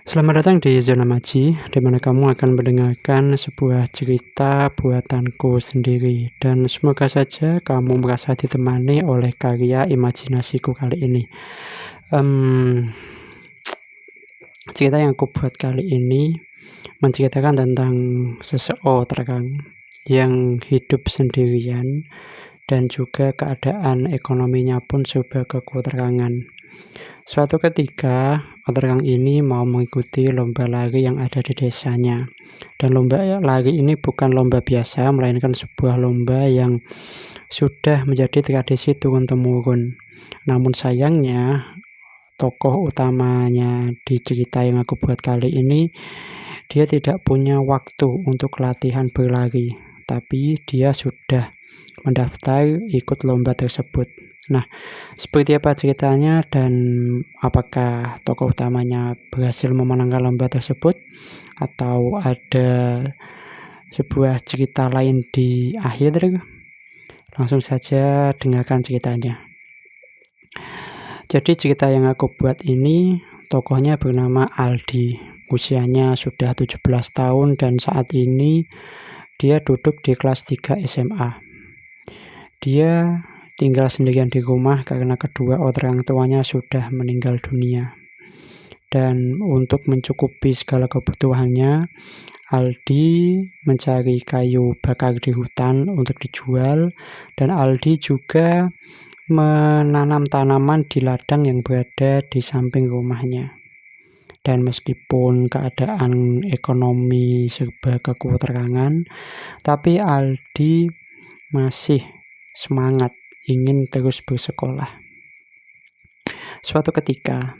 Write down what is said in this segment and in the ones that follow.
Selamat datang di Zona Maji, di mana kamu akan mendengarkan sebuah cerita buatanku sendiri. Dan semoga saja kamu merasa ditemani oleh karya imajinasiku kali ini. Cerita yang aku buat kali ini menceritakan tentang seseorang yang hidup sendirian dan juga keadaan ekonominya pun serba kekurangan. Suatu ketika, orang ini mau mengikuti lomba lari yang ada di desanya. Dan lomba lari ini bukan lomba biasa, melainkan sebuah lomba yang sudah menjadi tradisi turun-temurun. Namun sayangnya, tokoh utamanya di cerita yang aku buat kali ini, dia tidak punya waktu untuk latihan berlari. Tapi dia sudah mendaftar ikut lomba tersebut. Nah, seperti apa ceritanya dan apakah tokoh utamanya berhasil memenangkan lomba tersebut atau ada sebuah cerita lain di akhir? Langsung saja dengarkan ceritanya. Jadi cerita yang aku buat ini tokohnya bernama Aldi. Usianya sudah 17 tahun dan saat ini dia duduk di kelas 3 SMA. Dia tinggal sendirian di rumah karena kedua orang tuanya sudah meninggal dunia. Dan untuk mencukupi segala kebutuhannya, Aldi mencari kayu bakar di hutan untuk dijual, dan Aldi juga menanam tanaman di ladang yang berada di samping rumahnya. Dan meskipun keadaan ekonomi serba kekurangan, tapi Aldi masih semangat ingin terus bersekolah. Suatu ketika,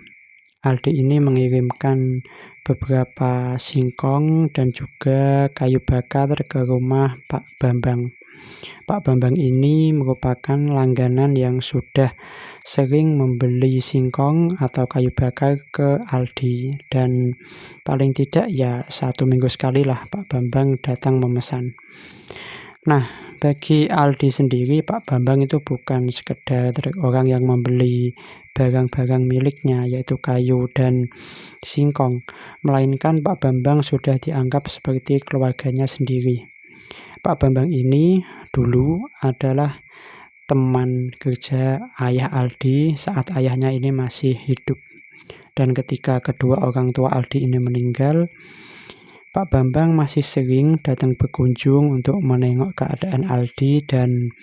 Aldi ini mengirimkan beberapa singkong dan juga kayu bakar ke rumah Pak Bambang. Pak Bambang ini merupakan langganan yang sudah sering membeli singkong atau kayu bakar ke Aldi. Dan paling tidak ya 1 minggu sekali lah Pak Bambang datang memesan. Nah, bagi Aldi sendiri, Pak Bambang itu bukan sekedar orang yang membeli barang-barang miliknya, yaitu kayu dan singkong, melainkan Pak Bambang sudah dianggap seperti keluarganya sendiri. Pak Bambang ini dulu adalah teman kerja ayah Aldi saat ayahnya ini masih hidup. Dan ketika kedua orang tua Aldi ini meninggal, Pak Bambang masih sering datang berkunjung untuk menengok keadaan Aldi, dan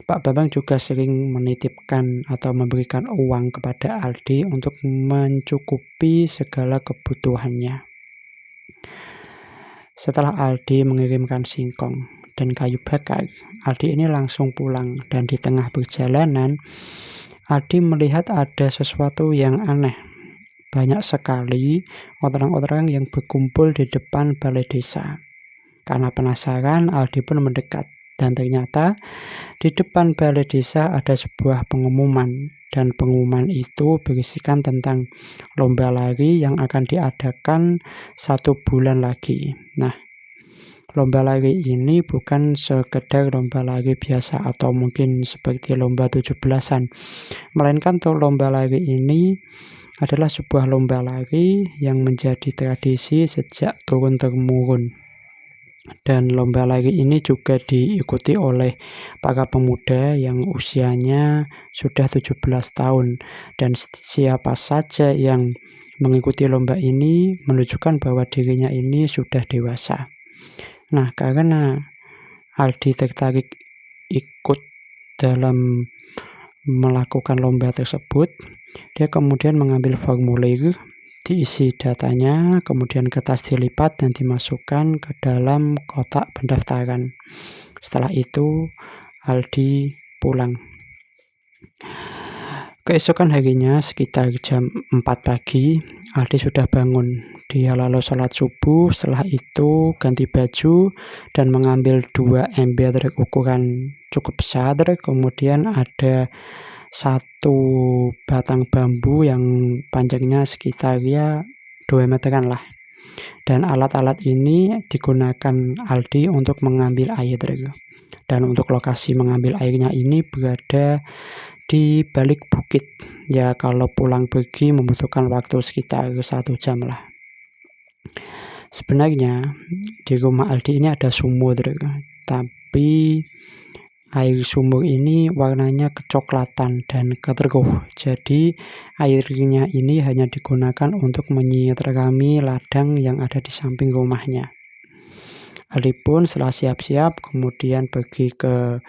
Pak Bambang juga sering menitipkan atau memberikan uang kepada Aldi untuk mencukupi segala kebutuhannya. Setelah Aldi mengirimkan singkong dan kayu bakar, Aldi ini langsung pulang, dan di tengah perjalanan Aldi melihat ada sesuatu yang aneh. Banyak sekali orang-orang yang berkumpul di depan balai desa. Karena penasaran, Aldi pun mendekat. Dan ternyata di depan balai desa ada sebuah pengumuman. Dan pengumuman itu berisikan tentang lomba lari yang akan diadakan 1 bulan lagi. Nah, lomba lari ini bukan sekedar lomba lari biasa atau mungkin seperti lomba 17-an. Melainkan lomba lari ini adalah sebuah lomba lari yang menjadi tradisi sejak turun-temurun. Dan lomba lari ini juga diikuti oleh para pemuda yang usianya sudah 17 tahun. Dan siapa saja yang mengikuti lomba ini menunjukkan bahwa dirinya ini sudah dewasa. Nah, karena Aldi tertarik ikut dalam melakukan lomba tersebut, dia kemudian mengambil formulir, diisi datanya, kemudian kertas dilipat dan dimasukkan ke dalam kotak pendaftaran. Setelah itu, Aldi pulang. Keesokan harinya sekitar jam 4 pagi, Aldi sudah bangun. Dia lalu sholat subuh, setelah itu ganti baju dan mengambil 2 ember ukuran cukup besar. Kemudian ada 1 batang bambu yang panjangnya sekitar 2 meteran lah. Dan alat-alat ini digunakan Aldi untuk mengambil air. Dan untuk lokasi mengambil airnya ini berada di balik bukit. Ya, kalau pulang pergi membutuhkan waktu sekitar 1 jam lah. Sebenarnya di rumah Aldi ini ada sumur, tapi air sumur ini warnanya kecoklatan dan keruh. Jadi airnya ini hanya digunakan untuk menyirami ladang yang ada di samping rumahnya. Aldi pun setelah siap-siap kemudian pergi ke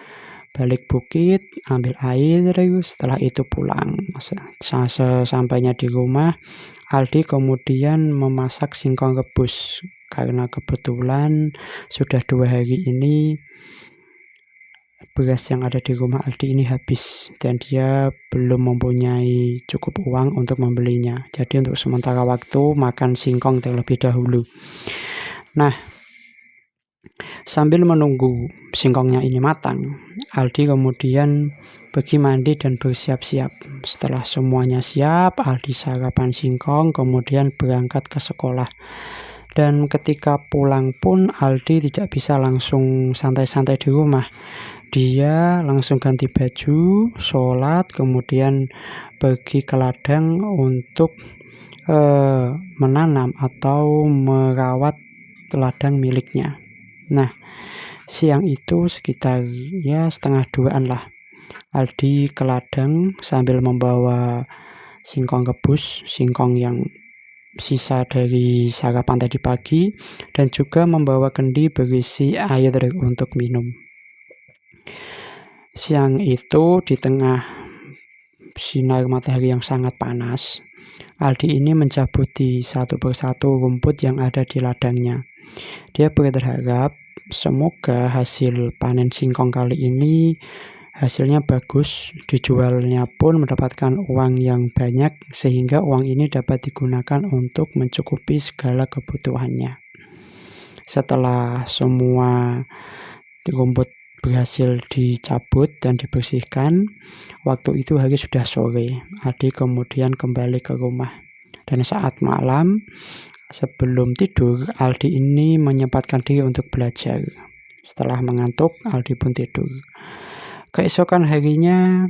balik bukit, ambil air, setelah itu pulang. Sesampainya di rumah, Aldi kemudian memasak singkong rebus, karena kebetulan sudah 2 hari ini beras yang ada di rumah Aldi ini habis dan dia belum mempunyai cukup uang untuk membelinya. Jadi untuk sementara waktu makan singkong terlebih dahulu. Nah, sambil menunggu singkongnya ini matang, Aldi kemudian pergi mandi dan bersiap-siap. Setelah semuanya siap, Aldi sarapan singkong, kemudian berangkat ke sekolah. Dan ketika pulang pun Aldi tidak bisa langsung santai-santai di rumah. Dia langsung ganti baju, sholat, kemudian pergi ke ladang untuk menanam atau merawat ladang miliknya. Nah, siang itu sekitar 1:30 lah, Aldi ke ladang sambil membawa singkong rebus, singkong yang sisa dari sarapan tadi pagi, dan juga membawa kendi berisi air untuk minum. Siang itu di tengah sinar matahari yang sangat panas, Aldi ini mencabuti satu persatu rumput yang ada di ladangnya. Dia berharap semoga hasil panen singkong kali ini hasilnya bagus, dijualnya pun mendapatkan uang yang banyak sehingga uang ini dapat digunakan untuk mencukupi segala kebutuhannya. Setelah semua rumput berhasil dicabut dan dibersihkan, waktu itu hari sudah sore. Aldi kemudian kembali ke rumah. Dan saat malam, sebelum tidur, Aldi ini menyempatkan diri untuk belajar. Setelah mengantuk, Aldi pun tidur. Keesokan harinya,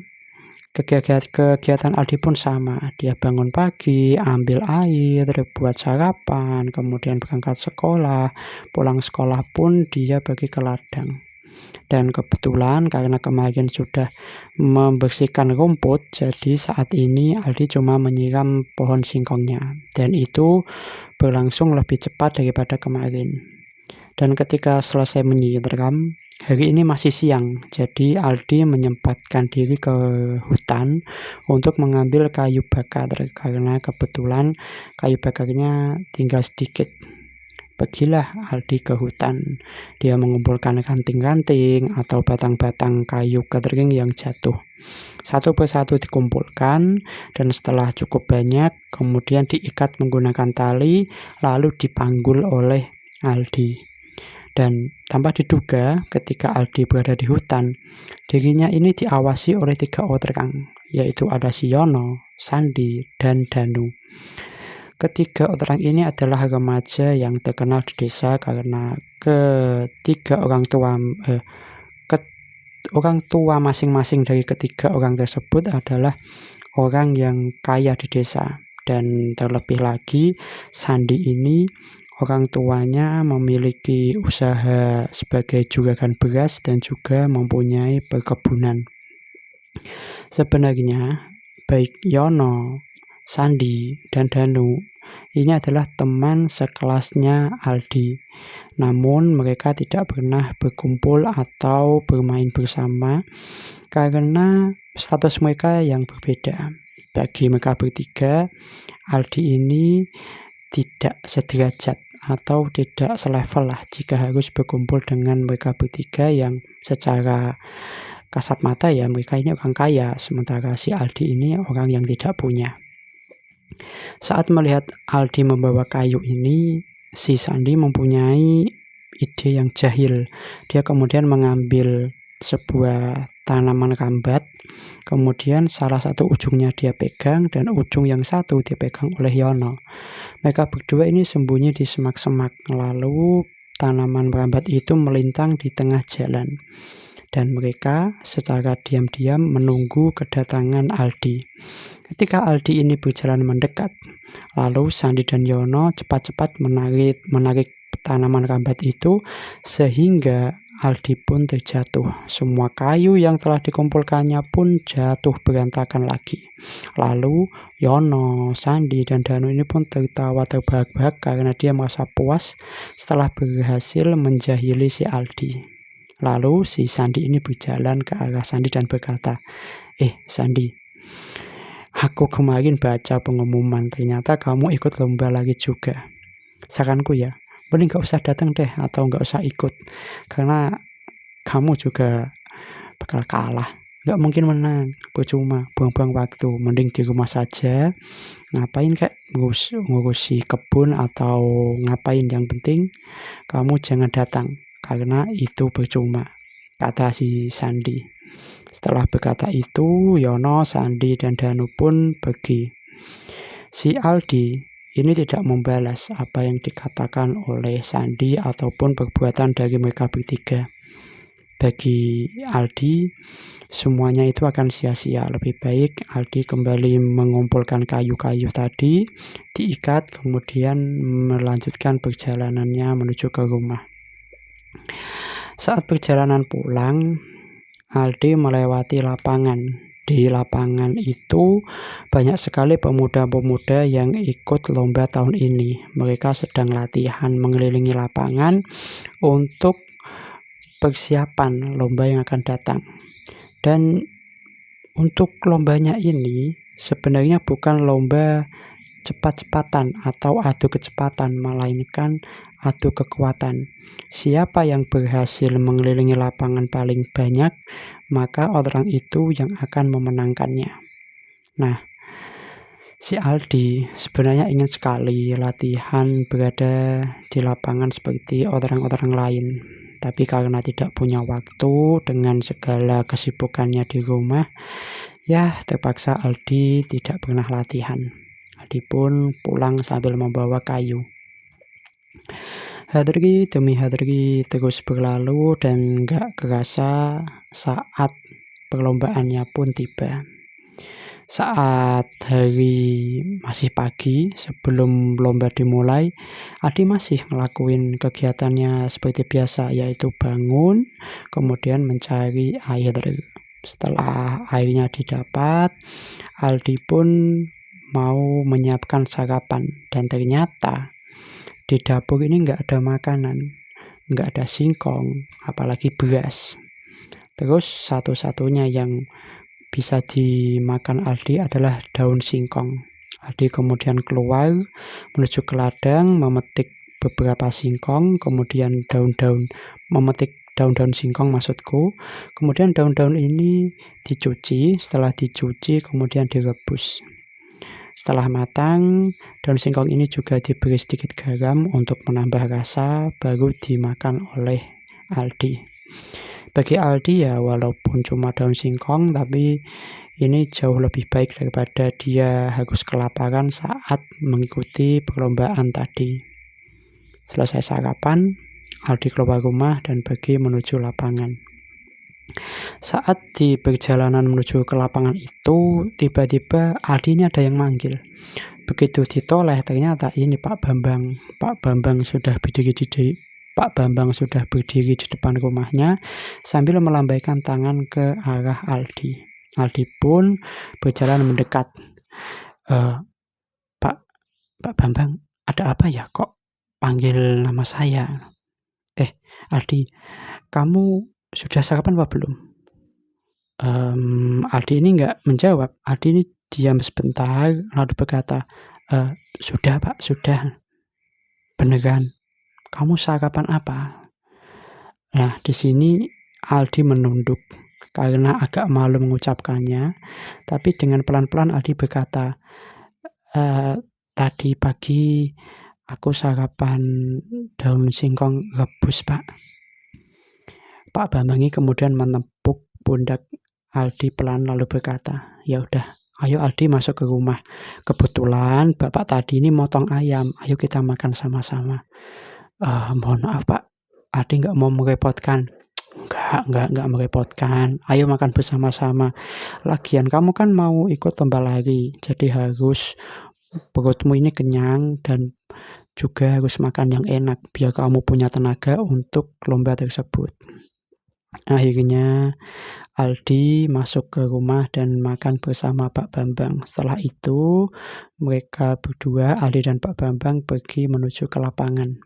kegiatan Aldi pun sama. Dia bangun pagi, ambil air, buat sarapan, kemudian berangkat sekolah. Pulang sekolah pun dia pergi ke ladang. Dan kebetulan karena kemarin sudah membersihkan rumput, jadi saat ini Aldi cuma menyiram pohon singkongnya. Dan itu berlangsung lebih cepat daripada kemarin. Dan ketika selesai menyiram, hari ini masih siang. Jadi Aldi menyempatkan diri ke hutan untuk mengambil kayu bakar karena kebetulan kayu bakarnya tinggal sedikit. Pergilah Aldi ke hutan. Dia mengumpulkan ranting-ranting atau batang-batang kayu kering yang jatuh. Satu persatu dikumpulkan dan setelah cukup banyak, kemudian diikat menggunakan tali, lalu dipanggul oleh Aldi. Dan tanpa diduga, ketika Aldi berada di hutan, dirinya ini diawasi oleh 3 orang, yaitu ada si Yono, Sandi, dan Danu. Ketiga orang ini adalah remaja yang terkenal di desa karena orang tua masing-masing dari ketiga orang tersebut adalah orang yang kaya di desa. Dan terlebih lagi, Sandi ini orang tuanya memiliki usaha sebagai juragan beras dan juga mempunyai perkebunan. Sebenarnya, baik Yono, Sandi, dan Danu ini adalah teman sekelasnya Aldi. Namun mereka tidak pernah berkumpul atau bermain bersama karena status mereka yang berbeda. Bagi mereka bertiga, Aldi ini tidak sederajat atau tidak selevel lah jika harus berkumpul dengan mereka bertiga yang secara kasat mata ya mereka ini orang kaya, sementara si Aldi ini orang yang tidak punya. Saat melihat Aldi membawa kayu ini, si Sandi mempunyai ide yang jahil. Dia kemudian mengambil sebuah tanaman rambat, kemudian salah satu ujungnya dia pegang dan ujung yang satu dipegang oleh Yono. Mereka berdua ini sembunyi di semak-semak, lalu tanaman merambat itu melintang di tengah jalan. Dan mereka secara diam-diam menunggu kedatangan Aldi. Ketika Aldi ini berjalan mendekat, lalu Sandi dan Yono cepat-cepat menarik tanaman rambat itu sehingga Aldi pun terjatuh. Semua kayu yang telah dikumpulkannya pun jatuh berantakan lagi. Lalu Yono, Sandi, dan Danu ini pun tertawa terbahak-bahak karena dia merasa puas setelah berhasil menjahili si Aldi. Lalu si Sandi ini berjalan ke arah Sandi dan berkata, Sandi, aku kemarin baca pengumuman, ternyata kamu ikut lomba lagi juga. Saranku ya, mending gak usah datang deh atau gak usah ikut, karena kamu juga bakal kalah, gak mungkin menang, percuma, buang-buang waktu. Mending di rumah saja, ngapain kayak ngurusi kebun atau ngapain, yang penting kamu jangan datang, karena itu percuma, kata si Sandi. Setelah berkata itu, Yono, Sandi, dan Danu pun pergi. Si Aldi ini tidak membalas apa yang dikatakan oleh Sandi ataupun perbuatan dari mereka bertiga. Bagi Aldi, semuanya itu akan sia-sia. Lebih baik Aldi kembali mengumpulkan kayu-kayu tadi, diikat, kemudian melanjutkan perjalanannya menuju ke rumah. Saat perjalanan pulang, Aldi melewati lapangan. Di lapangan itu banyak sekali pemuda-pemuda yang ikut lomba tahun ini. Mereka sedang latihan mengelilingi lapangan untuk persiapan lomba yang akan datang. Dan untuk lombanya ini sebenarnya bukan lomba cepat-cepatan atau adu kecepatan, melainkan adu kekuatan. Siapa yang berhasil mengelilingi lapangan paling banyak, maka orang itu yang akan memenangkannya. Nah, si Aldi sebenarnya ingin sekali latihan berada di lapangan seperti orang-orang lain. Tapi karena tidak punya waktu dengan segala kesibukannya di rumah, ya terpaksa Aldi tidak pernah latihan. Aldi pun pulang sambil membawa kayu. Hari demi hari terus berlalu dan gak kerasa saat perlombaannya pun tiba. Saat hari masih pagi sebelum lomba dimulai, Aldi masih ngelakuin kegiatannya seperti biasa, yaitu bangun, kemudian mencari air. Setelah airnya didapat, Aldi pun mau menyiapkan sarapan, dan ternyata di dapur ini nggak ada makanan, nggak ada singkong, apalagi beras. Terus satu-satunya yang bisa dimakan Aldi adalah daun singkong. Aldi kemudian keluar menuju ke ladang, memetik beberapa singkong, kemudian memetik daun-daun singkong maksudku. Kemudian daun-daun ini dicuci, setelah dicuci kemudian direbus. Setelah matang, daun singkong ini juga diberi sedikit garam untuk menambah rasa, baru dimakan oleh Aldi. Bagi Aldi ya walaupun cuma daun singkong, tapi ini jauh lebih baik daripada dia harus kelaparan saat mengikuti perlombaan tadi. Selesai sarapan, Aldi keluar rumah dan pergi menuju lapangan. Saat di perjalanan menuju ke lapangan itu, tiba-tiba Aldi ini ada yang manggil. Begitu ditoleh, ternyata ini Pak Bambang. Pak Bambang sudah berdiri di depan rumahnya sambil melambaikan tangan ke arah Aldi. Aldi pun berjalan mendekat. Pak Bambang, ada apa ya kok panggil nama saya? Aldi, kamu sudah sarapan apa belum? Aldi ini nggak menjawab. Aldi ini diam sebentar lalu berkata, sudah Pak, sudah. Beneran? Kamu sarapan apa? Nah, di sini Aldi menunduk karena agak malu mengucapkannya. Tapi dengan pelan-pelan Aldi berkata, tadi pagi aku sarapan daun singkong rebus Pak. Pak Bambang kemudian menepuk pundak Aldi pelan lalu berkata, ya udah, ayo Aldi masuk ke rumah. Kebetulan bapak tadi ini motong ayam, ayo kita makan sama-sama. Mohon maaf Pak, Ade nggak mau merepotkan." Nggak merepotkan. Ayo makan bersama-sama. Lagian kamu kan mau ikut lomba lari, jadi harus perutmu ini kenyang dan juga harus makan yang enak biar kamu punya tenaga untuk lomba tersebut." Akhirnya Aldi masuk ke rumah dan makan bersama Pak Bambang. Setelah itu mereka berdua, Aldi dan Pak Bambang, pergi menuju ke lapangan.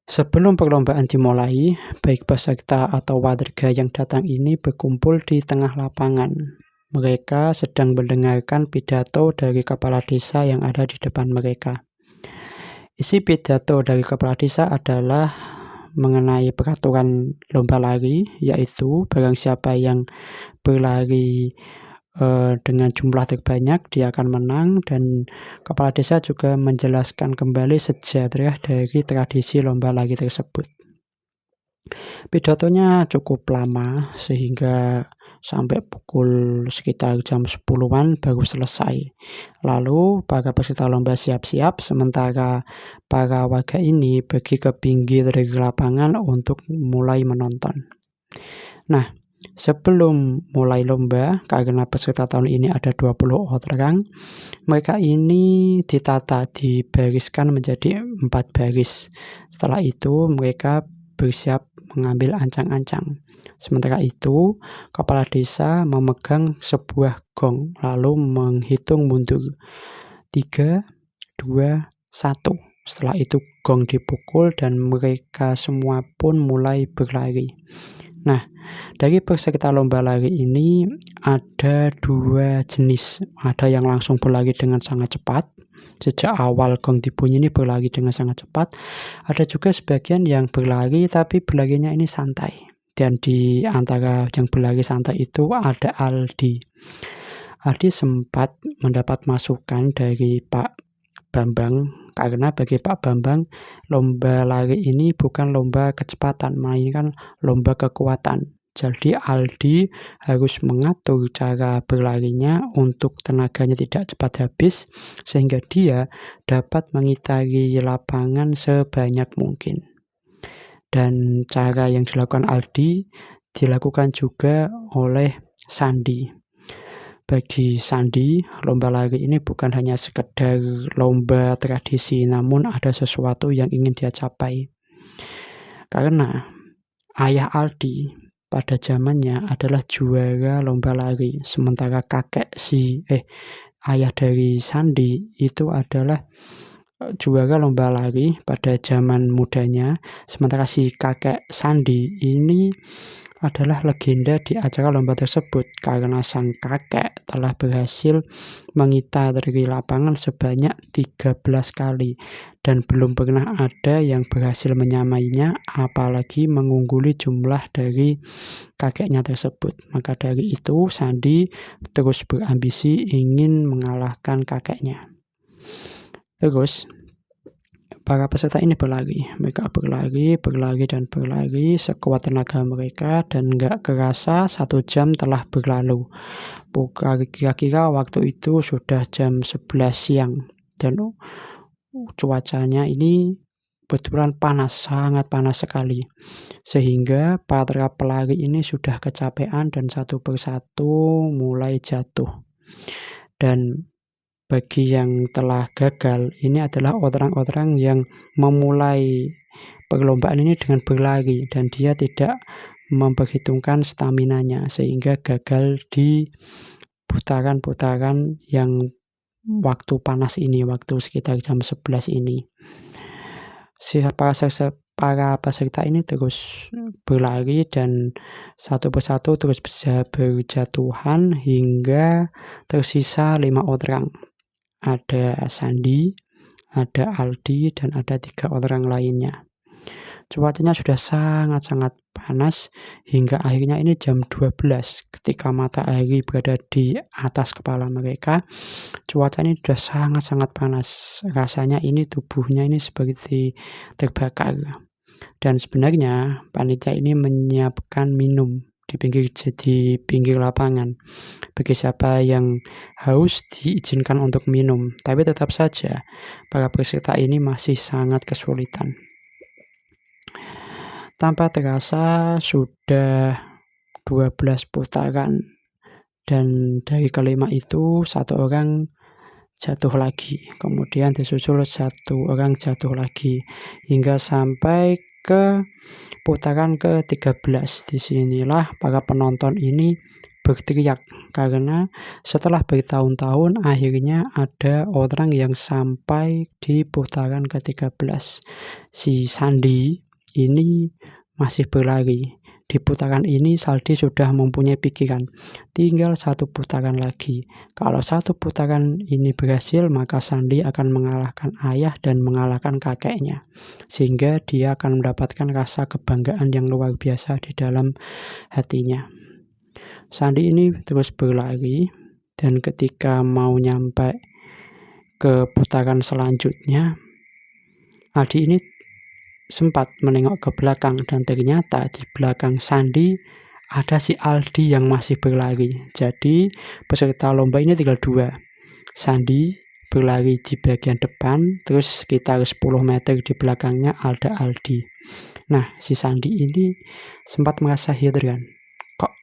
Sebelum perlombaan dimulai, baik peserta atau warga yang datang ini berkumpul di tengah lapangan. Mereka sedang mendengarkan pidato dari kepala desa yang ada di depan mereka. Isi pidato dari kepala desa adalah mengenai peraturan lomba lari, yaitu barang siapa yang berlari dengan jumlah terbanyak dia akan menang, dan kepala desa juga menjelaskan kembali sejarah dari tradisi lomba lari tersebut. Pidatonya cukup lama sehingga sampai pukul sekitar jam 10-an baru selesai. Lalu para peserta lomba siap-siap, sementara para warga ini pergi ke pinggir dari lapangan untuk mulai menonton. Nah, sebelum mulai lomba, karena peserta tahun ini ada 20 orang, mereka ini dibariskan menjadi 4 baris. Setelah itu mereka bersiap mengambil ancang-ancang. Sementara itu, kepala desa memegang sebuah gong, lalu menghitung mundur. 3, 2, 1. Setelah itu gong dipukul dan mereka semua pun mulai berlari. Nah, dari peserta lomba lari ini ada 2 jenis. Ada yang langsung berlari dengan sangat cepat. Sejak awal gong dibunyi ini berlari dengan sangat cepat. Ada juga sebagian yang berlari tapi berlarinya ini santai. Dan di antara yang berlari santai itu ada Aldi. Aldi sempat mendapat masukan dari Pak Bambang, karena bagi Pak Bambang lomba lari ini bukan lomba kecepatan, melainkan lomba kekuatan. Jadi Aldi harus mengatur cara berlarinya untuk tenaganya tidak cepat habis, sehingga dia dapat mengitari lapangan sebanyak mungkin. Dan cara yang dilakukan Aldi dilakukan juga oleh Sandi. Bagi Sandi, lomba lari ini bukan hanya sekedar lomba tradisi, namun ada sesuatu yang ingin dia capai. Karena ayah Aldi pada zamannya adalah juara lomba lari, sementara ayah dari Sandi itu adalah juara lomba lari pada zaman mudanya, sementara si kakek Sandi ini adalah legenda di acara lomba tersebut karena sang kakek telah berhasil mengitari lapangan sebanyak 13 kali dan belum pernah ada yang berhasil menyamainya, apalagi mengungguli jumlah dari kakeknya tersebut. Maka dari itu Sandi terus berambisi ingin mengalahkan kakeknya. Terus para peserta ini berlari. Mereka berlari sekuat tenaga mereka, dan nggak kerasa 1 jam telah berlalu. Kira-kira waktu itu sudah jam 11 siang dan cuacanya ini kebetulan panas, sangat panas sekali. Sehingga para pelari ini sudah kecapean dan satu persatu mulai jatuh. Dan bagi yang telah gagal, ini adalah orang-orang yang memulai perlombaan ini dengan berlari dan dia tidak memperhitungkan staminanya sehingga gagal di putaran-putaran yang waktu panas ini, waktu sekitar jam 11 ini. Para peserta ini terus berlari dan satu persatu terus berjatuhan hingga tersisa 5 orang. Ada Sandi, ada Aldi, dan ada 3 orang lainnya. Cuacanya sudah sangat-sangat panas hingga akhirnya ini jam 12 ketika matahari berada di atas kepala mereka. Cuaca ini sudah sangat-sangat panas. Rasanya ini tubuhnya ini seperti terbakar. Dan sebenarnya panitia ini menyiapkan minum di pinggir lapangan. Bagi siapa yang haus diizinkan untuk minum, tapi tetap saja para peserta ini masih sangat kesulitan. Tanpa terasa sudah 12 putaran, dan dari kelima itu satu orang jatuh lagi, kemudian disusul satu orang jatuh lagi, hingga sampai ke putaran ke-13. Disinilah para penonton ini berteriak karena setelah bertahun-tahun akhirnya ada orang yang sampai di putaran ke-13. Si Sandi ini masih berlari. Di putaran ini Saldi sudah mempunyai pikiran, tinggal satu putaran lagi. Kalau satu putaran ini berhasil, maka Sandi akan mengalahkan ayah dan mengalahkan kakeknya, sehingga dia akan mendapatkan rasa kebanggaan yang luar biasa di dalam hatinya. Sandi ini terus berlari, dan ketika mau nyampe ke putaran selanjutnya, Aldi ini sempat menengok ke belakang, dan ternyata di belakang Sandi ada si Aldi yang masih berlari. Jadi peserta lomba ini tinggal 2. Sandi berlari di bagian depan, terus sekitar 10 meter di belakangnya ada Aldi. Nah, si Sandi ini sempat merasa heran, kok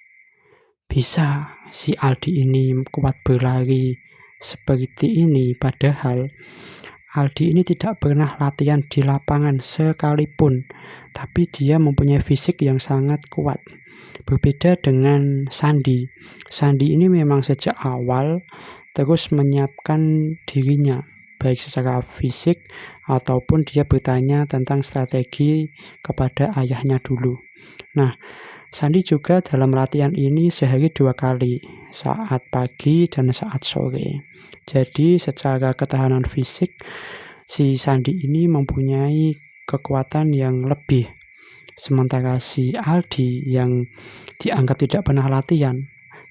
bisa si Aldi ini kuat berlari seperti ini, padahal Aldi ini tidak pernah latihan di lapangan sekalipun, tapi dia mempunyai fisik yang sangat kuat. Berbeda dengan Sandi. Sandi ini memang sejak awal terus menyiapkan dirinya, baik secara fisik ataupun dia bertanya tentang strategi kepada ayahnya dulu. Nah, Sandi juga dalam latihan ini sehari 2 kali, saat pagi dan saat sore. Jadi secara ketahanan fisik, si Sandi ini mempunyai kekuatan yang lebih. Sementara si Aldi yang dianggap tidak pernah latihan,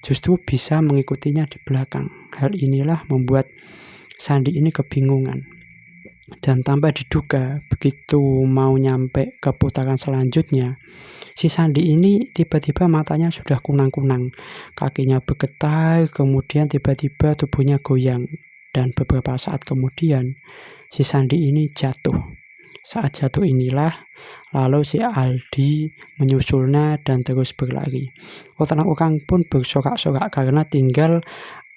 justru bisa mengikutinya di belakang. Hal inilah membuat Sandi ini kebingungan. Dan tanpa diduga, begitu mau nyampe ke putaran selanjutnya, si Sandi ini tiba-tiba matanya sudah kunang-kunang, kakinya bergetar, kemudian tiba-tiba tubuhnya goyang. Dan beberapa saat kemudian, si Sandi ini jatuh. Saat jatuh inilah, lalu si Aldi menyusulnya dan terus berlari. Orang-orang pun bersorak-sorak karena tinggal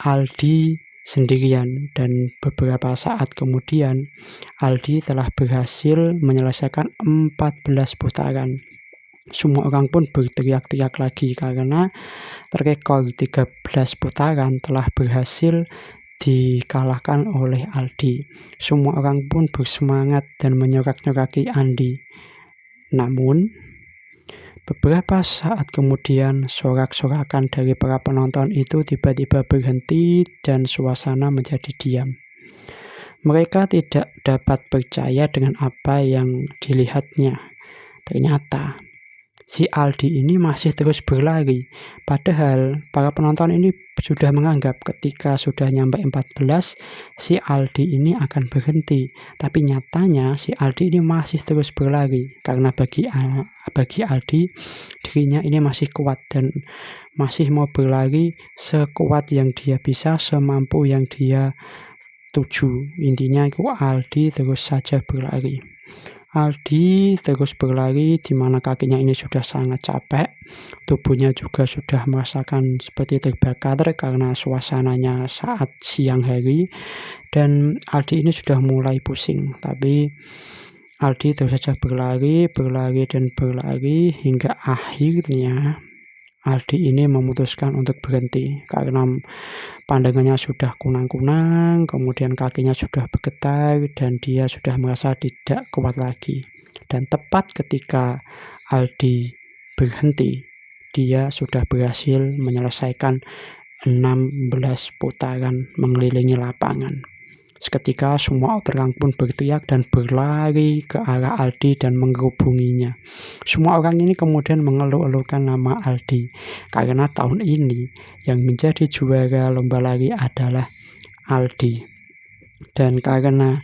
Aldi sendirian, dan beberapa saat kemudian Aldi telah berhasil menyelesaikan 14 putaran. Semua orang pun berteriak-teriak lagi karena rekor 13 putaran telah berhasil dikalahkan oleh Aldi. Semua orang pun bersemangat dan menyorak-nyoraki Andi. Namun beberapa saat kemudian, sorak-sorakan dari para penonton itu tiba-tiba berhenti dan suasana menjadi diam. Mereka tidak dapat percaya dengan apa yang dilihatnya. Ternyata si Aldi ini masih terus berlari. Padahal para penonton ini sudah menganggap ketika sudah nyampe 14, si Aldi ini akan berhenti. Tapi nyatanya si Aldi ini masih terus berlari. Karena bagi Aldi, dirinya ini masih kuat dan masih mau berlari sekuat yang dia bisa, semampu yang dia tuju. Intinya itu Aldi terus saja berlari. Aldi terus berlari di mana kakinya ini sudah sangat capek, tubuhnya juga sudah merasakan seperti terbakar karena suasananya saat siang hari, dan Aldi ini sudah mulai pusing. Tapi Aldi terus saja berlari dan berlari hingga akhirnya Aldi ini memutuskan untuk berhenti karena pandangannya sudah kunang-kunang, kemudian kakinya sudah bergetar dan dia sudah merasa tidak kuat lagi. Dan tepat ketika Aldi berhenti, dia sudah berhasil menyelesaikan 16 putaran mengelilingi lapangan. Seketika semua orang pun berteriak dan berlari ke arah Aldi dan mengerubunginya. Semua orang ini kemudian mengeluh-elukan nama Aldi, karena tahun ini yang menjadi juara lomba lari adalah Aldi. Dan karena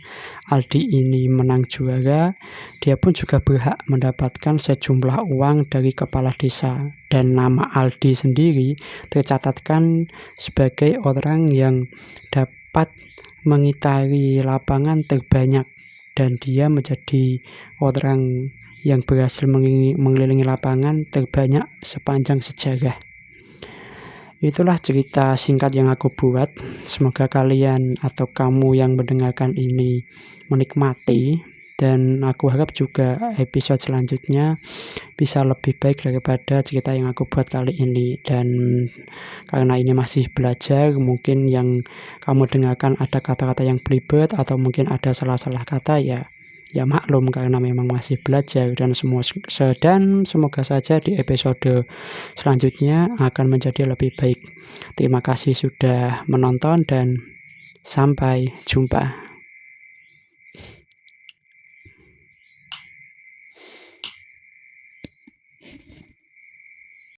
Aldi ini menang juara, dia pun juga berhak mendapatkan sejumlah uang dari kepala desa. Dan nama Aldi sendiri tercatatkan sebagai orang yang dapat mengitari lapangan terbanyak. Dan dia menjadi orang yang berhasil mengelilingi lapangan terbanyak sepanjang sejarah. Itulah cerita singkat yang aku buat. Semoga kalian atau kamu yang mendengarkan ini menikmati, dan aku harap juga episode selanjutnya bisa lebih baik daripada cerita yang aku buat kali ini. Dan karena ini masih belajar, mungkin yang kamu dengarkan ada kata-kata yang belibet atau mungkin ada salah-salah kata, ya maklum karena memang masih belajar. Dan semoga saja di episode selanjutnya akan menjadi lebih baik. Terima kasih sudah menonton dan sampai jumpa.